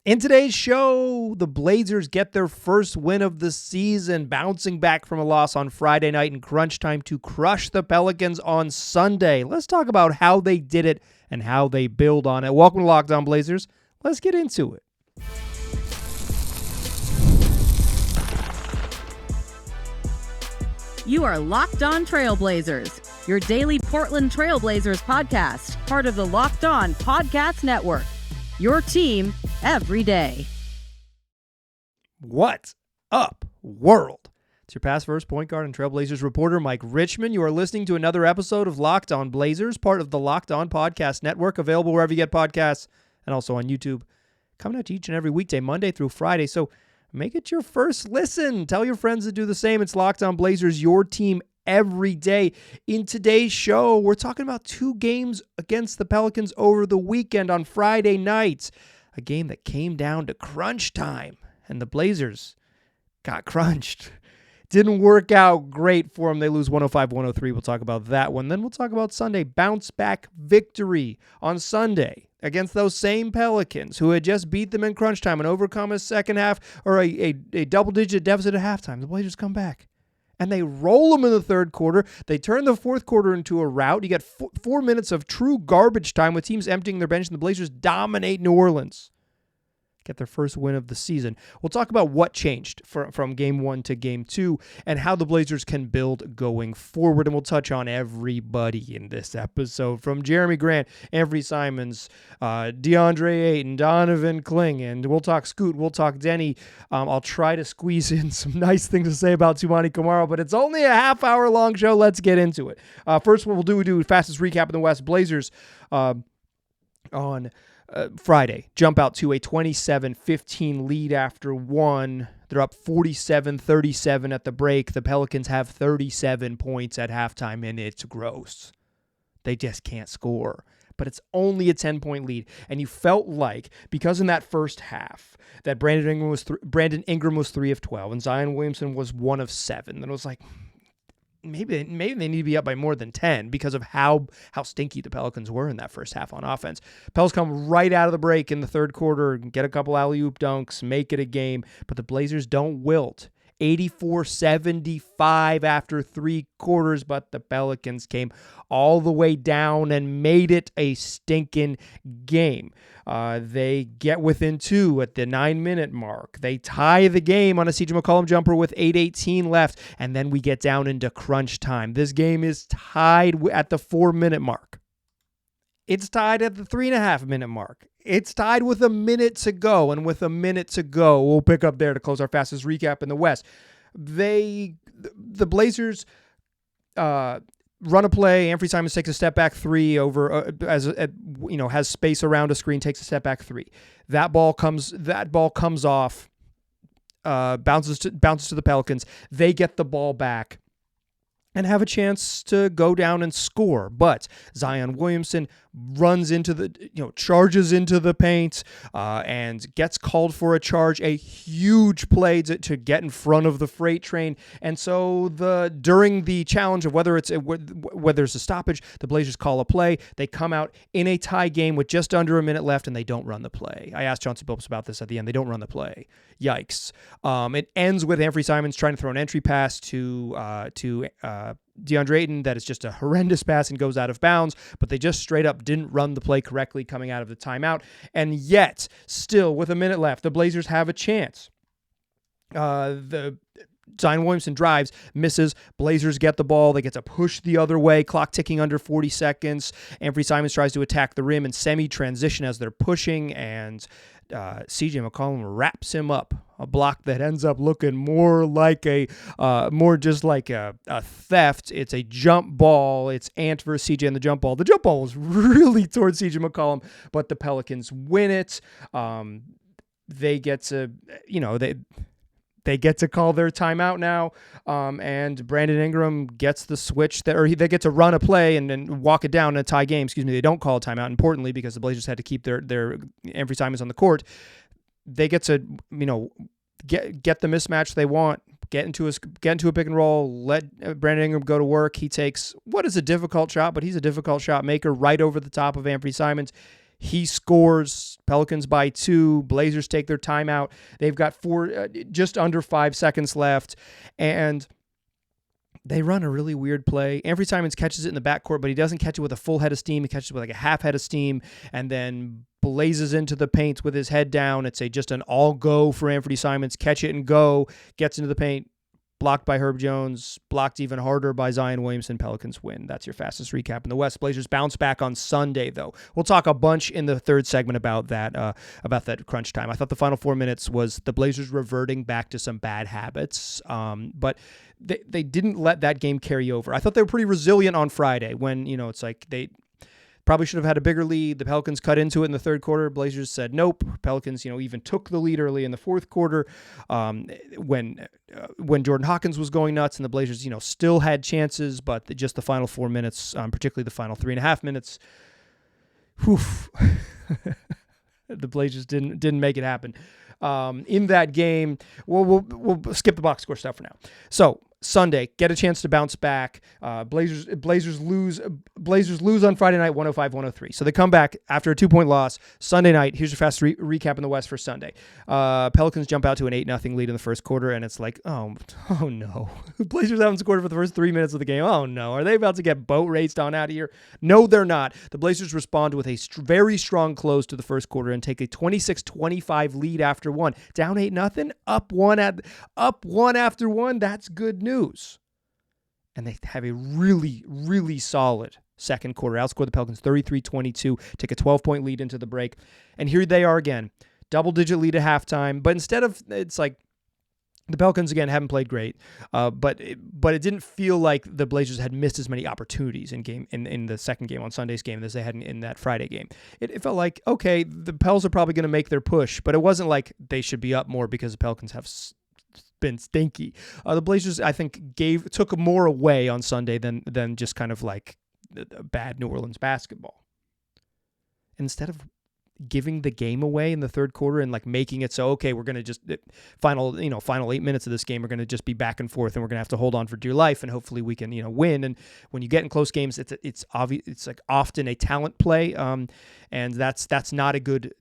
In today's show, the Blazers get their first win of the season, bouncing back from a loss on Friday night in crunch time to crush the Pelicans on Sunday. Let's talk about how they did it and how they build on it. Welcome to Locked On Blazers. Let's get into it. You are Locked On Trailblazers, your daily Portland Trailblazers podcast, part of the Locked On Podcast Network. Your team every day. What up, world? It's your past first point guard and Trailblazers reporter, Mike Richmond. You are listening to another episode of Locked On Blazers, part of the Locked On Podcast Network, available wherever you get podcasts and also on YouTube. Coming out each and every weekday, Monday through Friday. So make it your first listen. Tell your friends to do the same. It's Locked On Blazers, your team every day. In today's show, we're talking about two games against the Pelicans over the weekend on Friday nights. A game that came down to crunch time, and the Blazers got crunched. Didn't work out great for them. They lose 105-103. We'll talk about that one. Then we'll talk about Sunday. Bounce back victory on Sunday against those same Pelicans who had just beat them in crunch time and overcome a second half or a double-digit deficit at halftime. The Blazers come back. And they roll them in the third quarter. They turn the fourth quarter into a rout. You get 4 minutes of true garbage time with teams emptying their bench, and the Blazers dominate New Orleans. Get their first win of the season. We'll talk about what changed from game one to game two and how the Blazers can build going forward. And we'll touch on everybody in this episode, from Jeremy Grant, Anthony Simons, DeAndre Ayton, Donovan Kling, and we'll talk Scoot, we'll talk Denny. I'll try to squeeze in some nice things to say about Toumani Camara, but it's only a half-hour long show. Let's get into it. First, what we'll do fastest recap in the West. Blazers on Friday, jump out to a 27-15 lead after one. They're up 47-37 at the break. The Pelicans have 37 points at halftime, and it's gross. They just can't score. But it's only a 10-point lead. And you felt like, because in that first half, that Brandon Ingram was 3 of 12, and Zion Williamson was 1 of 7. And it was like, maybe they need to be up by more than 10 because of how stinky the Pelicans were in that first half on offense. Pels come right out of the break in the third quarter, get a couple alley-oop dunks, make it a game, but the Blazers don't wilt. 84-75 after three quarters, but the Pelicans came all the way down and made it a stinking game. They get within 2 at the 9-minute mark. They tie the game on a CJ McCollum jumper with 8:18 left, and then we get down into crunch time. This game is tied at the 4-minute mark. It's tied at the 3.5-minute mark. It's tied with a minute to go, and with a minute to go, we'll pick up there to close our fastest recap in the West. The Blazers run a play. Anthony Simons takes a step back three over has space around a screen, takes a step back three. That ball comes off, bounces to the Pelicans. They get the ball back and have a chance to go down and score. But Zion Williamson charges into the paint and gets called for a charge, a huge play to get in front of the freight train. And so during the challenge of whether it's a stoppage, the Blazers call a play. They come out in a tie game with just under a minute left, and they don't run the play. I asked Chauncey Billups about this at the end. They don't run the play. Yikes. It ends with Anthony Simons trying to throw an entry pass to DeAndre Ayton that is just a horrendous pass and goes out of bounds, but they just straight up didn't run the play correctly coming out of the timeout. And yet, still with a minute left, the Blazers have a chance. Zion Williamson drives, misses. Blazers get the ball. They get to push the other way. Clock ticking under 40 seconds. Anthony Simons tries to attack the rim in semi-transition as they're pushing, and CJ McCollum wraps him up. A block that ends up looking more just like a theft. It's a jump ball. It's Ant versus CJ in the jump ball. The jump ball was really towards CJ McCollum, but the Pelicans win it. They get to, they get to call their timeout now, and Brandon Ingram gets the switch they get to run a play and then walk it down in a tie game. They don't call a timeout, importantly, because the Blazers had to keep their Anthony Simons on the court. They get to, get the mismatch they want, get into a pick and roll, let Brandon Ingram go to work. He takes what is a difficult shot, but he's a difficult shot maker right over the top of Anthony Simons. He scores. Pelicans by 2. Blazers take their timeout. They've got just under 5 seconds left, and they run a really weird play. Anthony Simons catches it in the backcourt, but he doesn't catch it with a full head of steam. He catches it with like a half head of steam, and then blazes into the paint with his head down. It's just an all-go for Anthony Simons. Catch it and go. Gets into the paint. Blocked by Herb Jones. Blocked even harder by Zion Williamson. Pelicans win. That's your fastest recap in the West. Blazers bounce back on Sunday, though. We'll talk a bunch in the third segment about that crunch time. I thought the final 4 minutes was the Blazers reverting back to some bad habits, but they didn't let that game carry over. I thought they were pretty resilient on Friday when, it's like they probably should have had a bigger lead. The Pelicans cut into it in the third quarter. Blazers said nope. Pelicans, even took the lead early in the fourth quarter when Jordan Hawkins was going nuts, and the Blazers, still had chances, but just the final 4 minutes, particularly the final 3.5 minutes, the Blazers didn't make it happen. In that game, we'll skip the box score stuff for now. So Sunday, get a chance to bounce back. Blazers lose on Friday night, 105-103. So they come back after a 2-point loss. Sunday night, here's your fast recap in the West for Sunday. Pelicans jump out to an 8-0 lead in the first quarter, and it's like, oh no. Blazers haven't scored for the first 3 minutes of the game. Oh no. Are they about to get boat raced on out of here? No, they're not. The Blazers respond with a very strong close to the first quarter and take a 26-25 lead after one. Down 8-0, up one after one. That's good news. And they have a really, really solid second quarter. Outscore the Pelicans 33-22, take a 12-point lead into the break. And here they are again. Double-digit lead at halftime. But instead of, it's like, the Pelicans, again, haven't played great. But it didn't feel like the Blazers had missed as many opportunities in the second game on Sunday's game as they had in that Friday game. It felt like, okay, the Pels are probably going to make their push, but it wasn't like they should be up more because the Pelicans have been stinky. The Blazers, I think, took more away on Sunday than just kind of like bad New Orleans basketball. And instead of giving the game away in the third quarter and like making it so, okay, we're going to just final 8 minutes of this game are going to just be back and forth, and we're going to have to hold on for dear life, and hopefully we can win. And when you get in close games, it's obvious, it's like often a talent play, and that's not a good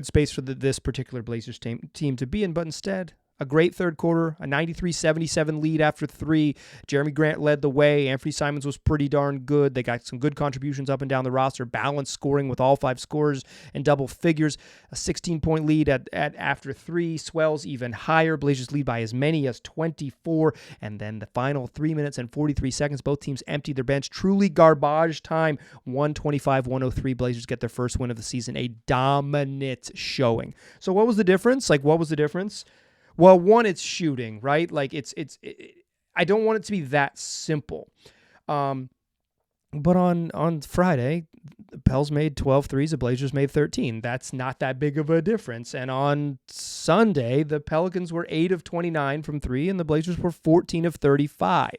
space for this particular Blazers team to be in. But instead, a great third quarter, a 93-77 lead after 3. Jeremy Grant led the way. Anthony Simons was pretty darn good. They got some good contributions up and down the roster, balanced scoring with all 5 scorers in double figures. A 16-point lead at after 3 swells even higher. Blazers lead by as many as 24. And then the final 3 minutes and 43 seconds, both teams emptied their bench. Truly garbage time. 125-103. Blazers get their first win of the season. A dominant showing. So what was the difference? Well, one, it's shooting, right? Like I don't want it to be that simple. But on Friday, the Pels made 12 threes, the Blazers made 13. That's not that big of a difference. And on Sunday, the Pelicans were 8 of 29 from 3, and the Blazers were 14 of 35,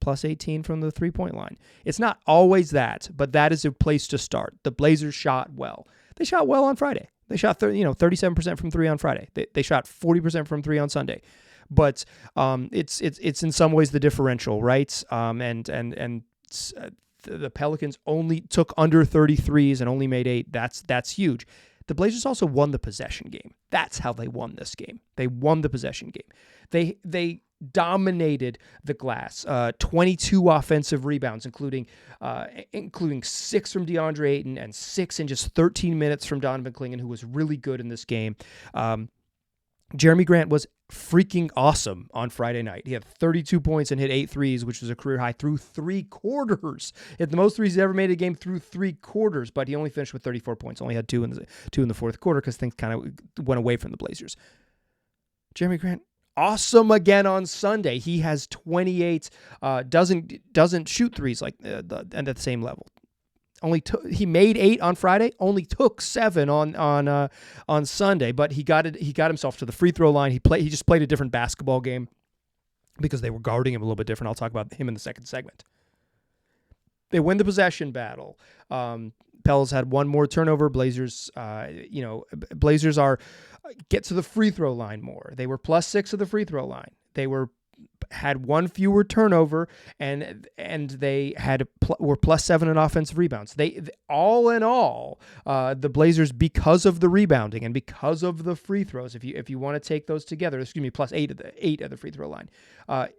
plus 18 from the three-point line. It's not always that, but that is a place to start. The Blazers shot well. They shot well on Friday. They shot 37% from 3 on Friday. They shot 40% from 3 on Sunday. But it's in some ways the differential, right? And the Pelicans only took under 33s and only made 8. That's huge. The Blazers also won the possession game. That's how they won this game. They won the possession game. They dominated the glass. 22 offensive rebounds, including 6 from DeAndre Ayton and 6 in just 13 minutes from Donovan Clingan, who was really good in this game. Jeremy Grant was freaking awesome on Friday night. He had 32 points and hit 8 threes, which was a career high through 3 quarters. He had the most threes he's ever made a game through 3 quarters, but he only finished with 34 points. Only had 2 in the fourth quarter because things kind of went away from the Blazers. Jeremy Grant, awesome again on Sunday. He has 28. Doesn't shoot threes like and at the same level. He made 8 on Friday. Only took 7 on Sunday. But he got himself to the free throw line. He just played a different basketball game because they were guarding him a little bit different. I'll talk about him in the second segment. They win the possession battle. Pels had one more turnover. Blazers get to the free throw line more. They were +6 at the free throw line. They were had one fewer turnover, and they were +7 in offensive rebounds. They all in all, the Blazers, because of the rebounding and because of the free throws, if you want to take those together, +8 at the free throw line.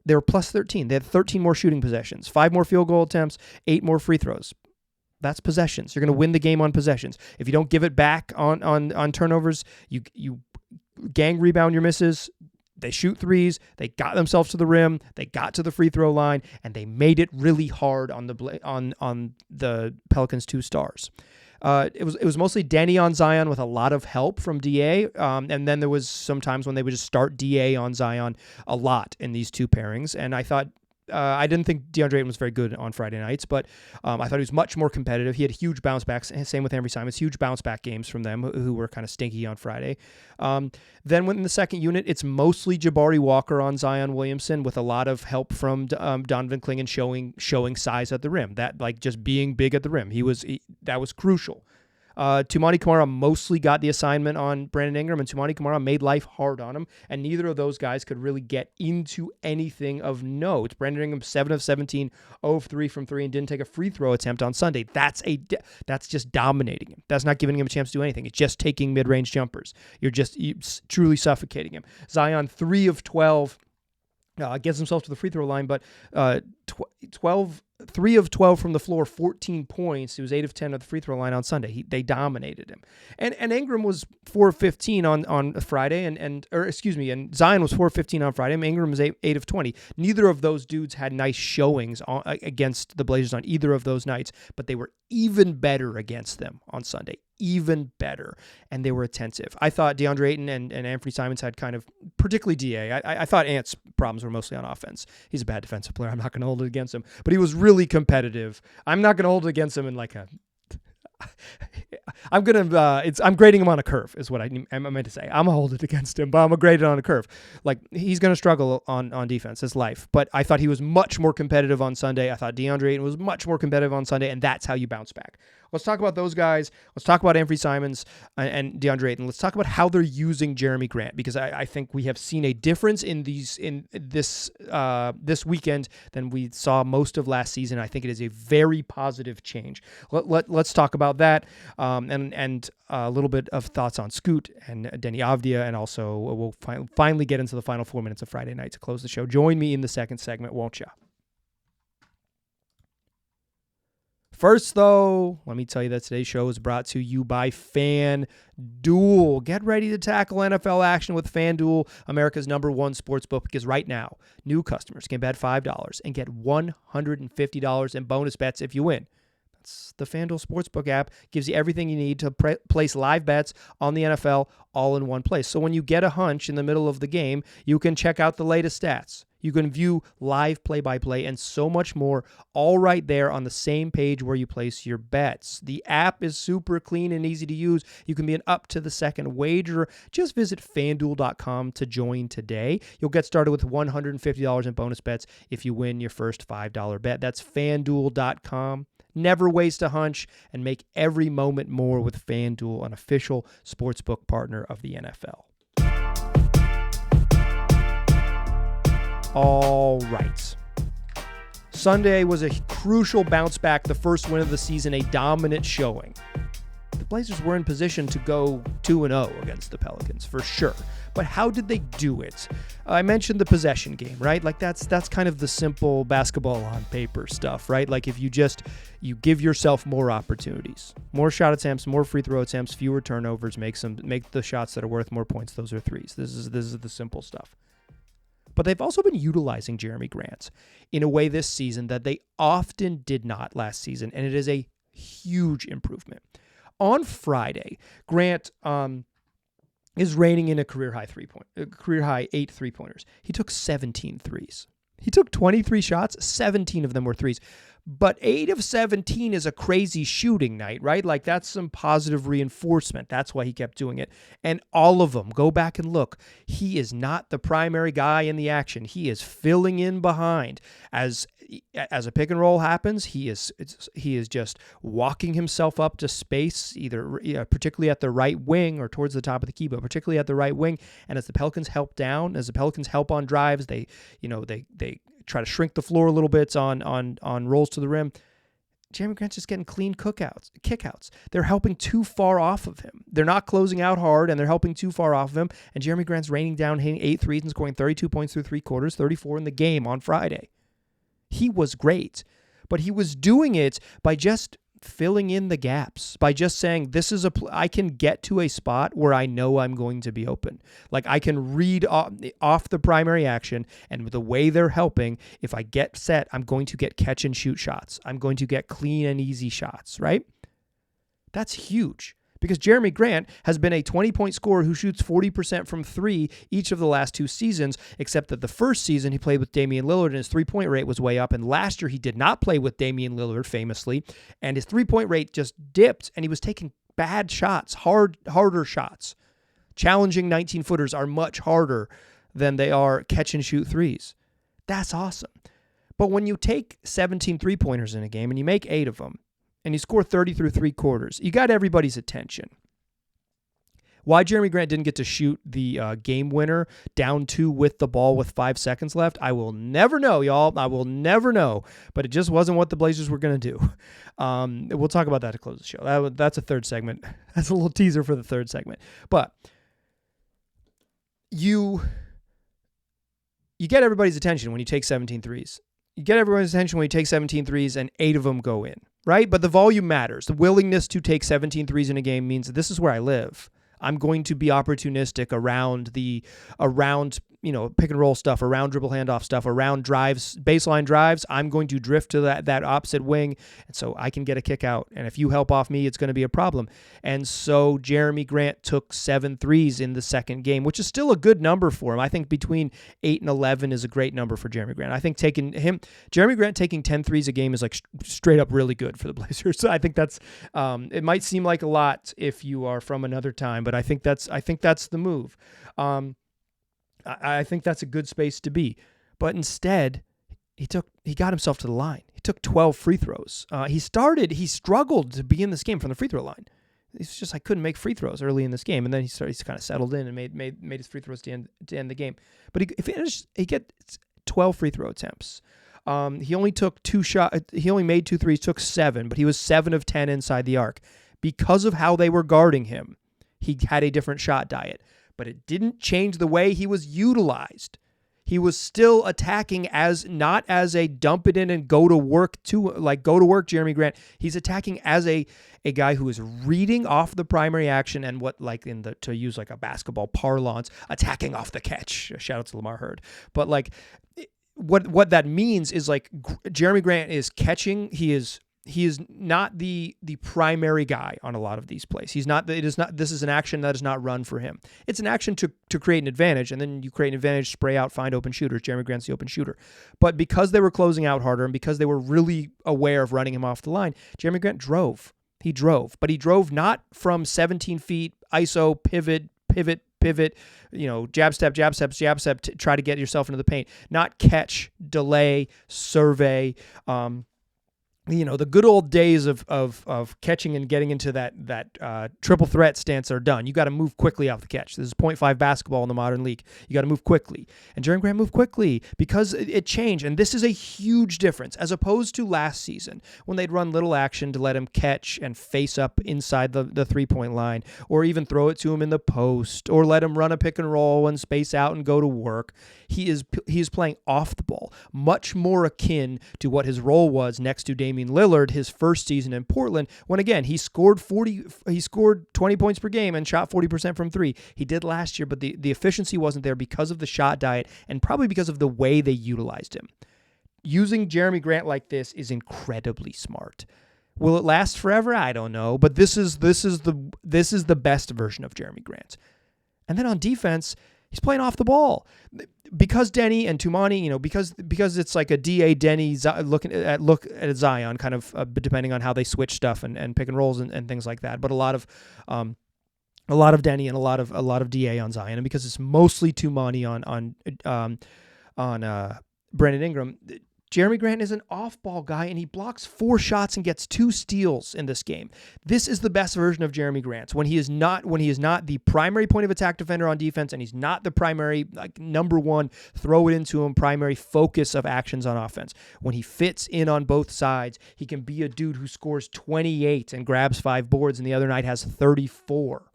They were +13. They had 13 more shooting possessions, 5 more field goal attempts, 8 more free throws. That's possessions. You're going to win the game on possessions. If you don't give it back on turnovers, you gang rebound your misses. They shoot threes. They got themselves to the rim. They got to the free throw line, and they made it really hard on the Pelicans' 2 stars. It was mostly Denny on Zion with a lot of help from DA, and then there was some times when they would just start DA on Zion a lot in these 2 pairings, and I thought. I didn't think DeAndre Ayton was very good on Friday nights, but I thought he was much more competitive. He had huge bounce backs. Same with Anthony Simons, huge bounce back games from them who were kind of stinky on Friday. Then in the second unit, it's mostly Jabari Walker on Zion Williamson with a lot of help from Donovan Clingan showing size at the rim. That just being big at the rim. That was crucial. Toumani Camara mostly got the assignment on Brandon Ingram, and Toumani Camara made life hard on him, and neither of those guys could really get into anything of note. Brandon Ingram, 7 of 17, 0 of 3 from 3, and didn't take a free throw attempt on Sunday. That's just dominating him. That's not giving him a chance to do anything. It's just taking mid-range jumpers. You're truly suffocating him. Zion, 3 of 12. Gets himself to the free throw line, but 3 of 12 from the floor, 14 points. He was 8 of 10 at the free throw line on Sunday. They dominated him. And Ingram was 4 of 15 on Friday, and Zion was 4 of 15 on Friday, and Ingram was 8 of 20. Neither of those dudes had nice showings against the Blazers on either of those nights, but they were even better against them on Sunday. Even better, and they were attentive. I thought DeAndre Ayton and Anthony Simons had kind of, particularly DA, I thought Ant's problems were mostly on offense. He's a bad defensive player. I'm not going to hold it against him, but he was really competitive. I'm not going to hold it against him in I'm grading him on a curve is what I meant to say. I'm going to hold it against him, but I'm going to grade it on a curve. He's going to struggle on defense, his life. But I thought he was much more competitive on Sunday. I thought DeAndre Ayton was much more competitive on Sunday, and that's how you bounce back. Let's talk about those guys. Let's talk about Anthony Simons and DeAndre Ayton. Let's talk about how they're using Jeremy Grant, because I think we have seen a difference in this weekend than we saw most of last season. I think it is a very positive change. Let's talk about that and a little bit of thoughts on Scoot and Denny Avdia, and also we'll finally get into the final 4 minutes of Friday night to close the show. Join me in the second segment, won't you? First, though, let me tell you that today's show is brought to you by FanDuel. Get ready to tackle NFL action with FanDuel, America's #1 sportsbook, because right now, new customers can bet $5 and get $150 in bonus bets if you win. The FanDuel Sportsbook app gives you everything you need to place live bets on the NFL all in one place. So when you get a hunch in the middle of the game, you can check out the latest stats. You can view live play-by-play and so much more, all right there on the same page where you place your bets. The app is super clean and easy to use. You can be an up-to-the-second wagerer. Just visit FanDuel.com to join today. You'll get started with $150 in bonus bets if you win your first $5 bet. That's FanDuel.com. Never waste a hunch and make every moment more with FanDuel, an official sportsbook partner of the NFL. All right. Sunday was a crucial bounce back, the first win of the season, a dominant showing. The Blazers were in position to go 2-0 against the Pelicans, for sure. But how did they do it? I mentioned the possession game, right? That's kind of the simple basketball on paper stuff, right? If you give yourself more opportunities, more shot attempts, more free throw attempts, fewer turnovers, make the shots that are worth more points. Those are threes. This is the simple stuff. But they've also been utilizing Jeremy Grant in a way this season that they often did not last season, and it is a huge improvement. On Friday, Grant is reigning in a career high 8 3-pointers. He took 17 threes. He took 23 shots, 17 of them were threes. But 8 of 17 is a crazy shooting night, right? Like, that's some positive reinforcement. That's why he kept doing it. And all of them, go back and look, he is not the primary guy in the action. He is filling in behind. As a pick and roll happens, he is just walking himself up to space, either particularly at the right wing or towards the top of the key, but particularly at the right wing. And as the Pelicans help down, as the Pelicans help on drives, they try to shrink the floor a little bit on rolls to the rim. Jeremy Grant's just getting clean kickouts. They're helping too far off of him. They're not closing out hard, and they're helping too far off of him. And Jeremy Grant's raining down, hitting 8 threes and scoring 32 points through 3 quarters, 34 in the game on Friday. He was great, but he was doing it by just filling in the gaps, by just saying, I can get to a spot where I know I'm going to be open. Like, I can read off the primary action, and with the way they're helping, if I get set, I'm going to get catch and shoot shots. I'm going to get clean and easy shots, right? That's huge. Because Jeremy Grant has been a 20-point scorer who shoots 40% from 3 each of the last 2 seasons, except that the first season he played with Damian Lillard and his 3-point rate was way up, and last year he did not play with Damian Lillard, famously, and his 3-point rate just dipped, and he was taking bad shots, harder shots. Challenging 19-footers are much harder than they are catch-and-shoot threes. That's awesome. But when you take 17 3-pointers in a game and you make 8 of them, and you score 30 through 3 quarters, you got everybody's attention. Why Jeremy Grant didn't get to shoot the game winner down 2 with the ball with 5 seconds left, I will never know, y'all. I will never know. But it just wasn't what the Blazers were going to do. We'll talk about that to close the show. That's a third segment. That's a little teaser for the third segment. But you get everybody's attention when you take 17 threes. You get everyone's attention when you take 17 threes and 8 of them go in, right? But the volume matters. The willingness to take 17 threes in a game means that this is where I live. I'm going to be opportunistic around pick and roll stuff, around dribble handoff stuff, around drives, baseline drives. I'm going to drift to that opposite wing, and so I can get a kick out. And if you help off me, it's going to be a problem. And so Jeremy Grant took 7 threes in the second game, which is still a good number for him. I think between 8 and 11 is a great number for Jeremy Grant. I think Jeremy Grant taking 10 threes a game is like straight up really good for the Blazers. So I think that's it might seem like a lot if you are from another time, but I think that's the move. I think that's a good space to be. But instead, he got himself to the line. He took 12 free throws. He struggled to be in this game from the free throw line. He's just, I couldn't make free throws early in this game. And then he's kind of settled in and made his free throws to end the game. But he gets 12 free throw attempts. He only took 2 shots. He only made 2 threes, took 7, but he was 7 of 10 inside the arc. Because of how they were guarding him, he had a different shot diet. But it didn't change the way he was utilized. He was still attacking not as a dump it in and go to work Jeremy Grant. He's attacking as a guy who is reading off the primary action and to use like a basketball parlance, attacking off the catch. Shout out to Lamar Hurd. But like what that means is like Jeremy Grant is catching. He is not the primary guy on a lot of these plays. This is an action that is not run for him. It's an action to create an advantage, and then you create an advantage, spray out, find open shooters. Jeremy Grant's the open shooter. But because they were closing out harder and because they were really aware of running him off the line, Jeremy Grant drove. He drove, but he drove not from 17 feet, ISO, pivot, jab step, try to get yourself into the paint. Not catch, delay, survey, the good old days of catching and getting into that triple threat stance are done. You got to move quickly off the catch. This is 0.5 basketball in the modern league. You got to move quickly. And Jeremy Grant moved quickly because it changed. And this is a huge difference as opposed to last season when they'd run little action to let him catch and face up inside the 3-point line, or even throw it to him in the post, or let him run a pick and roll and space out and go to work. He is playing off the ball, much more akin to what his role was next to Damian Lillard his first season in Portland, when again he scored 20 points per game and shot 40% from 3. He did last year, but the efficiency wasn't there because of the shot diet and probably because of the way they utilized him. Using Jeremy Grant like this is incredibly smart. Will it last forever? I don't know, but this is the best version of Jeremy Grant. And then on defense, He's playing off the ball. Because Denny and Tumani, because it's like a DA Denny look at Zion, kind of depending on how they switch stuff and pick and rolls and things like that. But a lot of Denny and a lot of DA on Zion, and because it's mostly Tumani on Brandon Ingram. Jeremy Grant is an off-ball guy, and he blocks 4 shots and gets 2 steals in this game. This is the best version of Jeremy Grant when he is not the primary point of attack defender on defense, and he's not the primary number one throw it into him primary focus of actions on offense. When he fits in on both sides, he can be a dude who scores 28 and grabs 5 boards, and the other night has 34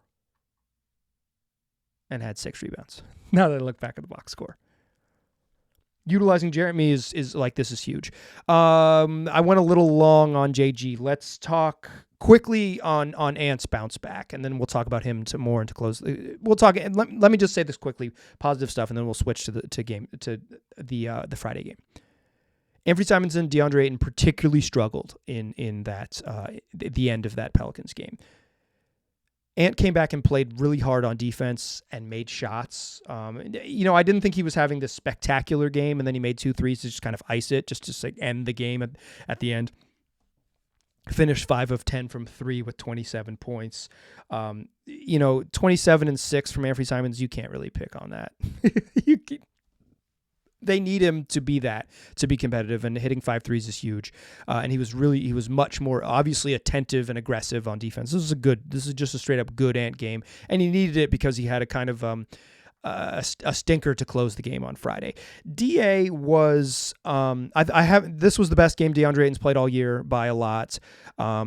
and had 6 rebounds. Now that I look back at the box score. Utilizing Jeremy is like, this is huge. I went a little long on JG. Let's talk quickly on Ant's bounce back, and then we'll talk about him to close. We'll talk. And let me just say this quickly, positive stuff, and then we'll switch to the Friday game. Anthony Simons and DeAndre Ayton particularly struggled in that the end of that Pelicans game. Ant came back and played really hard on defense and made shots. I didn't think he was having this spectacular game, and then he made 2 threes to just kind of ice it, just to end the game at the end. Finished 5 of 10 from 3 with 27 points. 27 and 6 from Anthony Simons. You can't really pick on that. They need him to be competitive, and hitting 5 threes is huge. And he was much more obviously attentive and aggressive on defense. This is just a straight up good Ant game, and he needed it because he had a kind of a stinker to close the game on Friday. DA was this was the best game DeAndre Ayton's played all year by a lot.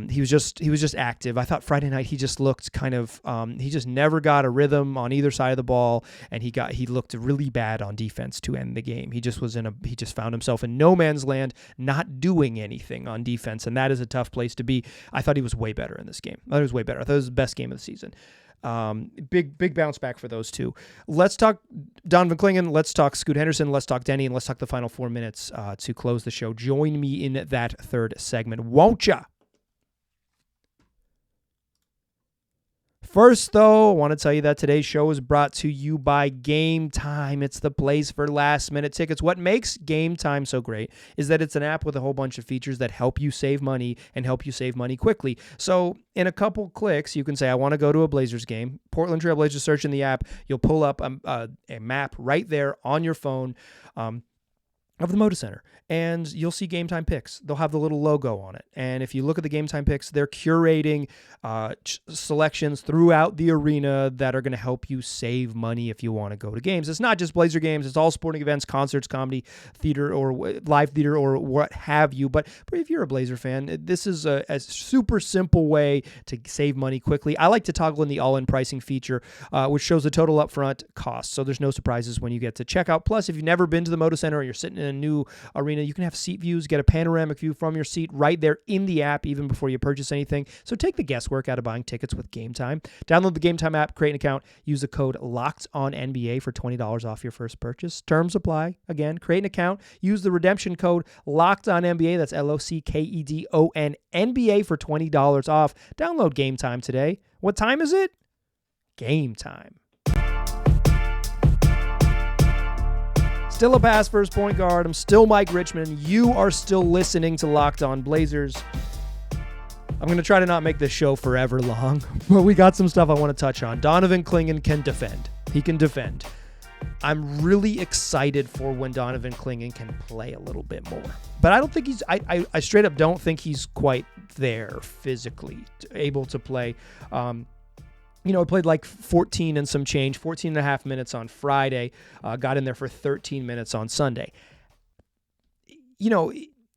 He was just active. I thought Friday night he just looked kind of he just never got a rhythm on either side of the ball, and he looked really bad on defense to end the game. He just found himself in no man's land, not doing anything on defense, and that is a tough place to be. I thought he was way better in this game. I thought it was the best game of the season. Big bounce back for those two. Let's talk Donovan Clingan. Let's talk Scoot Henderson. Let's talk Denny, and let's talk the final 4 minutes to close the show. Join me in that third segment, won't ya? First, though, I want to tell you that today's show is brought to you by Gametime. It's the place for last-minute tickets. What makes Gametime so great is that it's an app with a whole bunch of features that help you save money and help you save money quickly. So in a couple clicks, you can say, I want to go to a Blazers game. Portland Trail Blazers, search in the app. You'll pull up a map right there on your phone of the Moda Center, and you'll see Gametime picks. They'll have the little logo on it, and if you look at the Gametime picks, they're curating selections throughout the arena that are going to help you save money if you want to go to games. It's not just Blazer games; it's all sporting events, concerts, comedy, theater, or live theater, or what have you. But if you're a Blazer fan, this is a super simple way to save money quickly. I like to toggle in the all-in pricing feature, which shows the total upfront cost, so there's no surprises when you get to checkout. Plus, if you've never been to the Moda Center or you're sitting in a new arena, you can have seat views, get a panoramic view from your seat right there in the app even before you purchase anything. So take the guesswork out of buying tickets with Gametime. Download the Gametime app, create an account, use the code LOCKEDONNBA for $20 off your first purchase. Terms apply. Again, create an account, use the redemption code LOCKEDONNBA, that's LOCKEDON NBA for $20 off. Download Gametime today. What time is it? Gametime. Still a pass first point guard. I'm still Mike Richmond. You are still listening to Locked On Blazers. I'm going to try to not make this show forever long, but we got some stuff I want to touch on. Donovan Clingan can defend. He can defend. I'm really excited for when Donovan Clingan can play a little bit more. But I don't think I straight up don't think he's quite there physically able to play. He played like 14 and some change, 14 and a half minutes on Friday, got in there for 13 minutes on Sunday.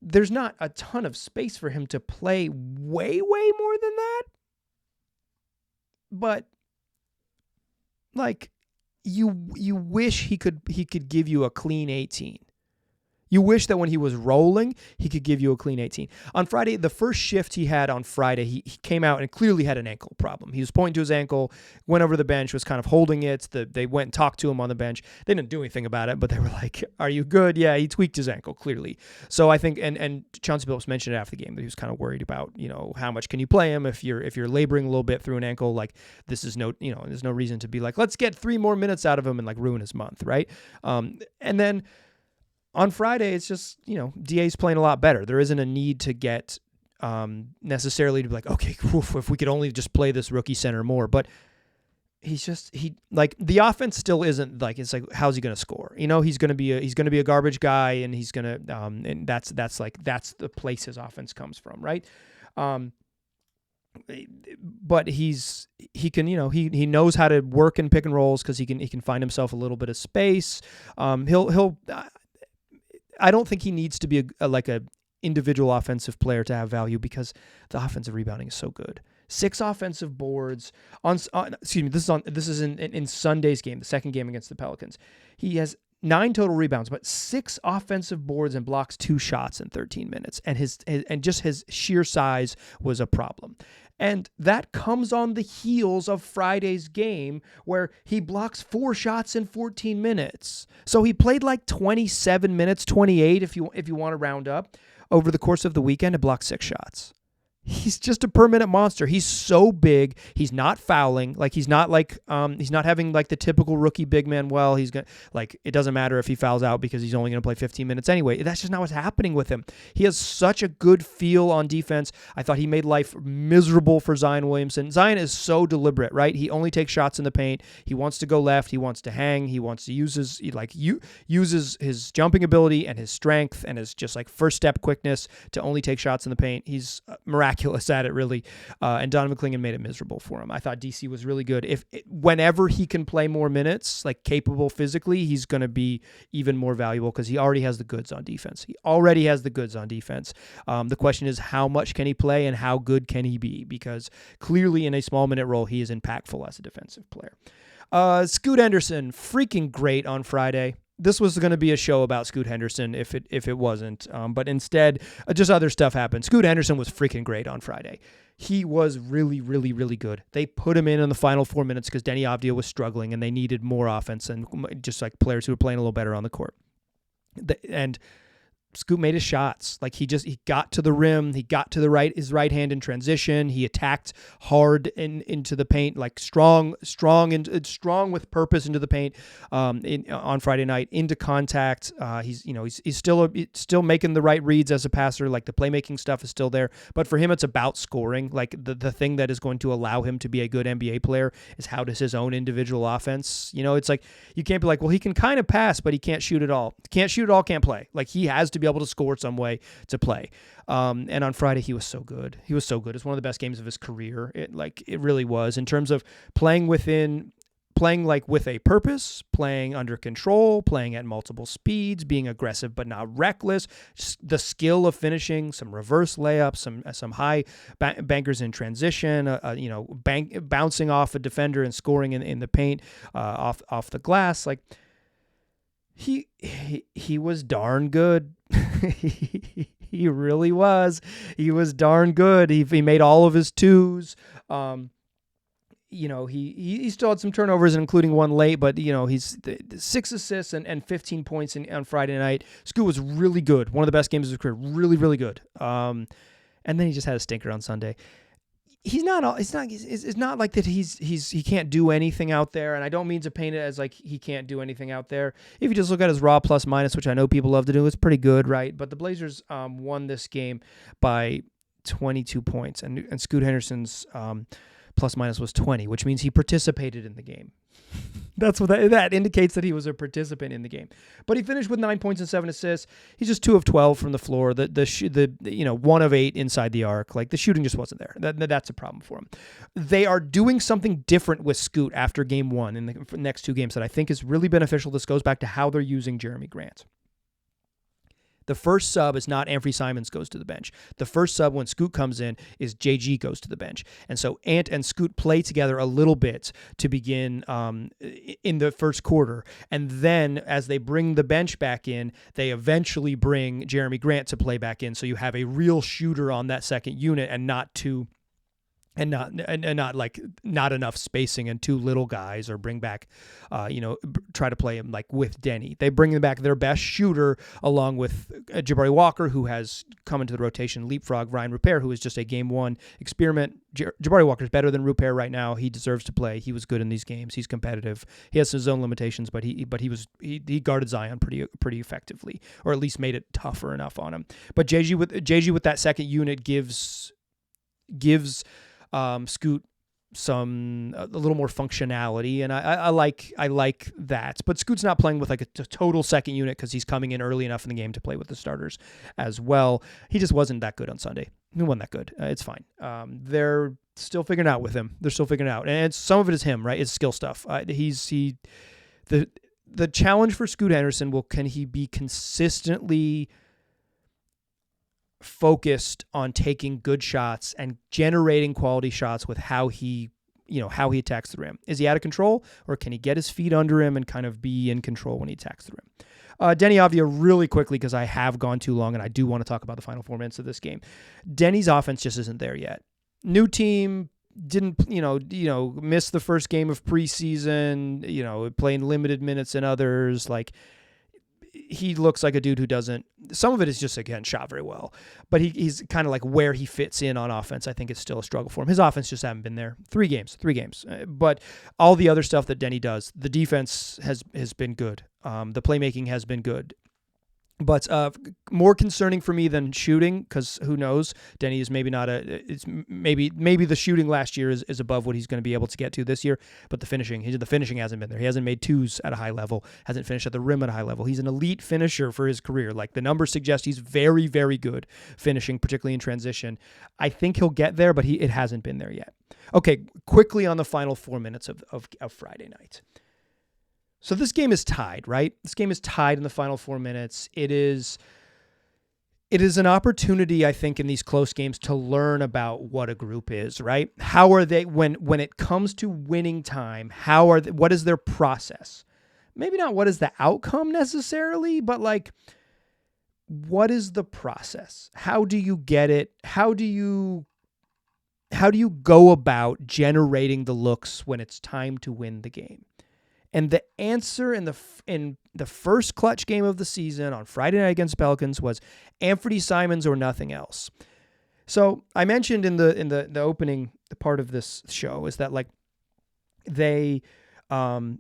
There's not a ton of space for him to play way more than that. But like you wish he could give you a clean 18. You wish that when he was rolling, he could give you a clean 18. On Friday, the first shift he had on Friday, he came out and clearly had an ankle problem. He was pointing to his ankle, went over to the bench, was kind of holding it. They went and talked to him on the bench. They didn't do anything about it, but they were like, "Are you good?" Yeah, he tweaked his ankle, clearly. So I think, and Chauncey Billups mentioned it after the game that he was kind of worried about, how much can you play him if you're laboring a little bit through an ankle. Like, this is there's no reason to be like, let's get 3 more minutes out of him and like ruin his month, right? And then on Friday, it's just, DA's playing a lot better. There isn't a need to get necessarily to be like, okay, if we could only just play this rookie center more. But the offense still isn't like, it's like, how's he going to score? He's going to be a garbage guy, and he's going to and that's the place his offense comes from, right? But he knows how to work in pick and rolls because he can find himself a little bit of space. I don't think he needs to be a individual offensive player to have value because the offensive rebounding is so good. 6 offensive boards this is in Sunday's game, the second game against the Pelicans. He has 9 total rebounds, but 6 offensive boards and blocks 2 shots in 13 minutes. And his sheer size was a problem. And that comes on the heels of Friday's game where he blocks 4 shots in 14 minutes. So he played like 27 minutes, 28 if you want to round up, over the course of the weekend and blocked 6 shots. He's just a per minute monster. He's so big. He's not fouling. Like, he's not having like the typical rookie big man. Well, he's gonna, like, it doesn't matter if he fouls out because he's only going to play 15 minutes anyway. That's just not what's happening with him. He has such a good feel on defense. I thought he made life miserable for Zion Williamson. Zion is so deliberate, right? He only takes shots in the paint. He wants to go left. He wants to hang. He wants to uses his jumping ability and his strength and his just like first step quickness to only take shots in the paint. He's miraculous at it, really. And Donovan Clingan made it miserable for him. I thought DC was really good. Whenever he can play more minutes, like capable physically, he's going to be even more valuable because he already has the goods on defense. The question is, how much can he play and how good can he be? Because clearly in a small minute role, he is impactful as a defensive player. Scoot Henderson, freaking great on Friday. This was going to be a show about Scoot Henderson if it wasn't, but instead, just other stuff happened. Scoot Henderson was freaking great on Friday. He was really, really, really good. They put him in the final 4 minutes because Denny Avdia was struggling, and they needed more offense and just like players who were playing a little better on the court. And Scoot made his shots. Like, he got to the rim. He got to his right hand in transition. He attacked hard into the paint, like strong with purpose into the paint. On Friday night into contact. He's still making the right reads as a passer. Like, the playmaking stuff is still there. But for him, it's about scoring. Like, the thing that is going to allow him to be a good NBA player is how does his own individual offense. It's like, you can't be like, well, he can kind of pass, but he can't shoot at all. Can't shoot at all, can't play. Like, he has to be able to score some way to play. And on Friday, he was so good. It's one of the best games of his career. It really was, in terms of playing with a purpose, playing under control, playing at multiple speeds, being aggressive but not reckless. Just the skill of finishing, some reverse layups, some high bankers in transition, bouncing off a defender and scoring in the paint, off the glass. Like, he was darn good. He really was. He was darn good. He made all of his twos. He still had some turnovers, including one late, but he's 6 assists and 15 points on Friday night. Scoot was really good. One of the best games of his career. Really, really good. And then he just had a stinker on Sunday. It's not like that he can't do anything out there, and I don't mean to paint it as like he can't do anything out there. If you just look at his raw plus minus, which I know people love to do, it's pretty good, right? But the Blazers won this game by 22 points, and Scoot Henderson's plus minus was 20, which means he participated in the game. That's what that indicates, that he was a participant in the game. But he finished with 9 points and 7 assists. He's just 2 of 12 from the floor. The 1 of 8 inside the arc. Like, the shooting just wasn't there. That's a problem for him. They are doing something different with Scoot after game 1 in the next 2 games that I think is really beneficial. This goes back to how they're using Jeremy Grant. The first sub is not Anfernee Simons goes to the bench. The first sub when Scoot comes in is JG goes to the bench. And so Ant and Scoot play together a little bit to begin in the first quarter. And then as they bring the bench back in, they eventually bring Jeremy Grant to play back in. So you have a real shooter on that second unit and not two. And not enough spacing and two little guys, or bring back, try to play him like with Denny. They bring back their best shooter along with Jabari Walker, who has come into the rotation, leapfrog Ryan Rupert, who is just a game one experiment. Jabari Walker is better than Rupert right now. He deserves to play. He was good in these games. He's competitive. He has his own limitations, but he guarded Zion pretty effectively, or at least made it tougher enough on him. But JG with that second unit gives Scoot a little more functionality, and I like that. But Scoot's not playing with like a total second unit because he's coming in early enough in the game to play with the starters as well. He just wasn't that good on Sunday. He wasn't that good. It's fine. They're still figuring out with him. They're still figuring out, and some of it is him, right? It's skill stuff. The challenge for Scoot Henderson can he be consistently focused on taking good shots and generating quality shots with how he attacks the rim? Is he out of control, or can he get his feet under him and kind of be in control when he attacks the rim? Denny Avdia, really quickly, because I have gone too long and I do want to talk about the final 4 minutes of this game. Denny's offense just isn't there yet. New team, didn't miss the first game of preseason, playing limited minutes in others. Like, he looks like a dude who doesn't, some of it is just, again, shot very well, but he's kind of like where he fits in on offense. I think it's still a struggle for him. His offense just haven't been there. 3 games, but all the other stuff that Denny does, the defense has been good. The playmaking has been good. But more concerning for me than shooting, because who knows? Denny is maybe not maybe the shooting last year is above what he's going to be able to get to this year. But the finishing hasn't been there. He hasn't made twos at a high level, hasn't finished at the rim at a high level. He's an elite finisher for his career. Like, the numbers suggest he's very, very good finishing, particularly in transition. I think he'll get there, but it hasn't been there yet. Okay, quickly on the final 4 minutes of Friday night. So this game is tied, right? This game is tied in the final 4 minutes. It is an opportunity, I think, in these close games to learn about what a group is, right? How are they, when it comes to winning time, what is their process? Maybe not what is the outcome necessarily, but like, what is the process? How do you get it? How do you go about generating the looks when it's time to win the game? And the answer in the first clutch game of the season on Friday night against Pelicans was Anfernee Simons or nothing else. So I mentioned in the opening part of this show is that, like, they had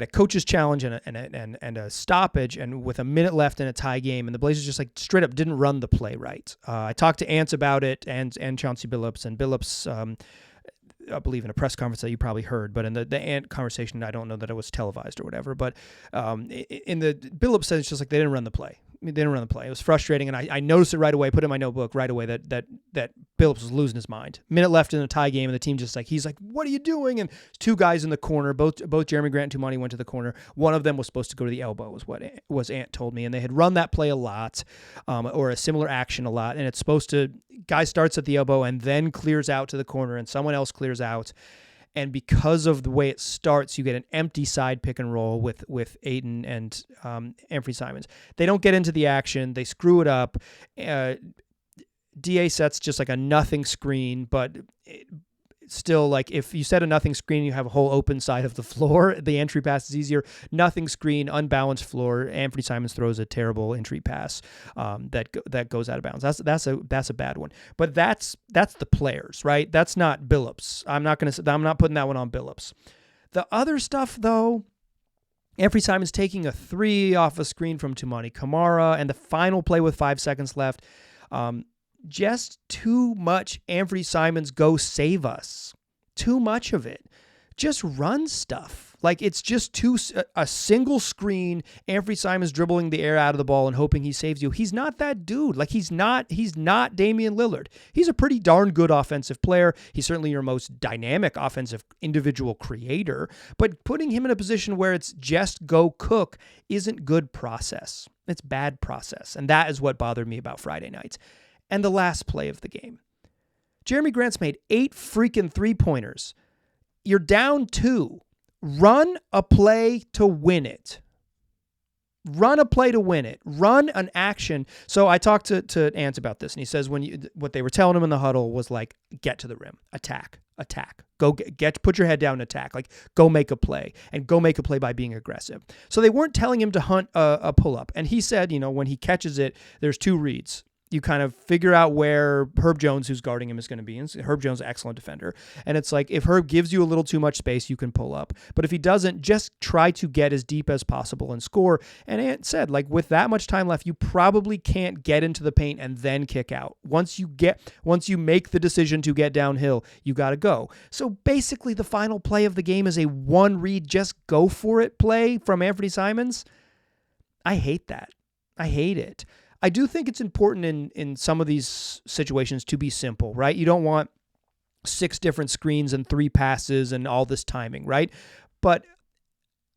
a coach's challenge and a stoppage, and with a minute left in a tie game, and the Blazers just like straight up didn't run the play right. I talked to Ants about it and Chauncey Billups, and Billups, I believe in a press conference that you probably heard, but in the Ant conversation, I don't know that it was televised or whatever, but in the Billups said it's just like they didn't run the play. They didn't run the play. It was frustrating, and I noticed it right away, put it in my notebook right away that Billups was losing his mind. Minute left in a tie game, and the team just like, he's like, what are you doing? And 2 guys in the corner, both Jeremy Grant and Tumani went to the corner. One of them was supposed to go to the elbow, was Ant told me, and they had run that play a lot, or a similar action a lot, and it's supposed to, guy starts at the elbow and then clears out to the corner, and someone else clears out. And because of the way it starts, you get an empty side pick and roll with Ayton and Anfernee Simons. They don't get into the action. They screw it up. DA sets just like a nothing screen, but still, like, if you set a nothing screen, you have a whole open side of the floor. The entry pass is easier. Nothing screen, unbalanced floor. Anfernee Simons throws a terrible entry pass that goes out of bounds. That's a bad one. But that's the players, right? That's not Billups. I'm not putting that one on Billups. The other stuff, though, Anfernee Simons taking a 3 off a screen from Tumani Kamara, and the final play with 5 seconds left. Just too much Anfernee Simons go save us. Too much of it. Just run stuff. Like, it's just a single screen, Anthony Simons dribbling the air out of the ball and hoping he saves you. He's not that dude. Like, he's not Damian Lillard. He's a pretty darn good offensive player. He's certainly your most dynamic offensive individual creator, but putting him in a position where it's just go cook isn't good process. It's bad process. And that is what bothered me about Friday nights. And the last play of the game. Jeremy Grant's made 8 freaking 3-pointers. You're down 2. Run a play to win it. Run a play to win it. Run an action. So I talked to Ant about this, and he says what they were telling him in the huddle was like, get to the rim, attack. Go put your head down and attack. Like, go make a play, and go make a play by being aggressive. So they weren't telling him to hunt a pull-up. And he said, when he catches it, there's 2 reads. You kind of figure out where Herb Jones, who's guarding him, is going to be. And Herb Jones is an excellent defender. And it's like, if Herb gives you a little too much space, you can pull up. But if he doesn't, just try to get as deep as possible and score. And Ant said, like, with that much time left, you probably can't get into the paint and then kick out. Once you make the decision to get downhill, you got to go. So basically, the final play of the game is a 1-read, just go for it play from Anthony Simons. I hate that. I hate it. I do think it's important in some of these situations to be simple, right? You don't want 6 different screens and 3 passes and all this timing, right? But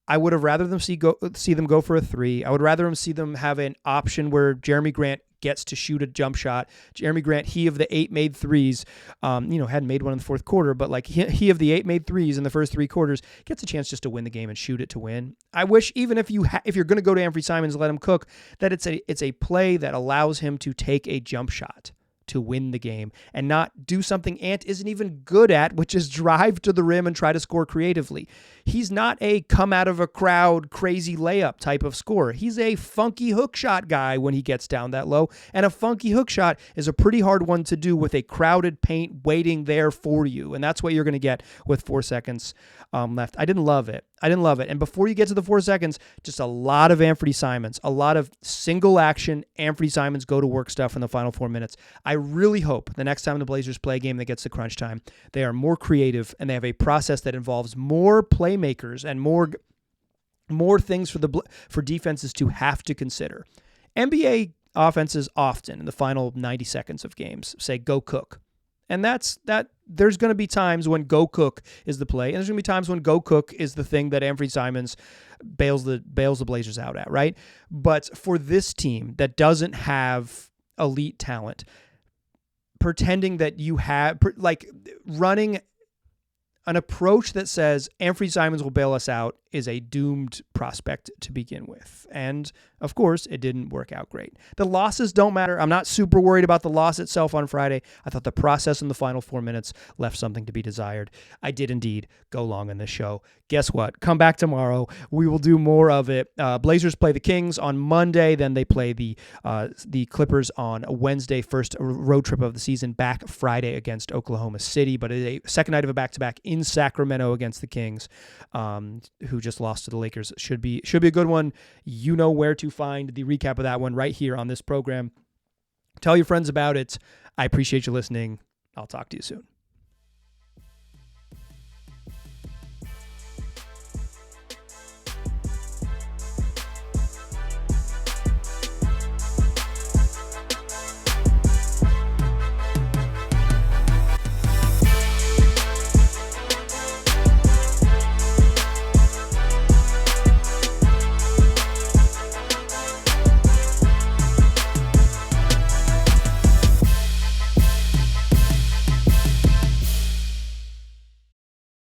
I would have rather them see them go for a 3. I would rather see them have an option where Jeremy Grant gets to shoot a jump shot. Jeremy Grant, he of the 8 made threes, hadn't made one in the fourth quarter, but like he of the 8 made threes in the first 3 quarters gets a chance just to win the game and shoot it to win. I wish, even if you're going to go to Anthony Simons and let him cook, that it's a play that allows him to take a jump shot to win the game and not do something Ant isn't even good at, which is drive to the rim and try to score creatively. He's not a come out of a crowd crazy layup type of scorer. He's a funky hook shot guy when he gets down that low, and a funky hook shot is a pretty hard one to do with a crowded paint waiting there for you, and that's what you're going to get with 4 seconds left. I didn't love it. And before you get to the 4 seconds, just a lot of Anthony Simons, a lot of single action Anthony Simons go to work stuff in the final 4 minutes. I really hope the next time the Blazers play a game that gets to crunch time, they are more creative and they have a process that involves more playmakers and more things for defenses to have to consider. NBA offenses often in the final 90 seconds of games say go cook. And there's going to be times when go cook is the play, and there's going to be times when go cook is the thing that Anthony Simons bails the Blazers out at, right? But for this team that doesn't have elite talent, pretending that you have, like, running an approach that says Anthony Simons will bail us out is a doomed prospect to begin with. And, of course, it didn't work out great. The losses don't matter. I'm not super worried about the loss itself on Friday. I thought the process in the final 4 minutes left something to be desired. I did indeed go long on this show. Guess what? Come back tomorrow. We will do more of it. Blazers play the Kings on Monday. Then they play the Clippers on Wednesday. First road trip of the season, back Friday against Oklahoma City. But it's a second night of a back-to-back in Sacramento against the Kings, who just lost to the Lakers. Should be a good one. You know where to find the recap of that one right here on this program. Tell your friends about it. I appreciate you listening. I'll talk to you soon.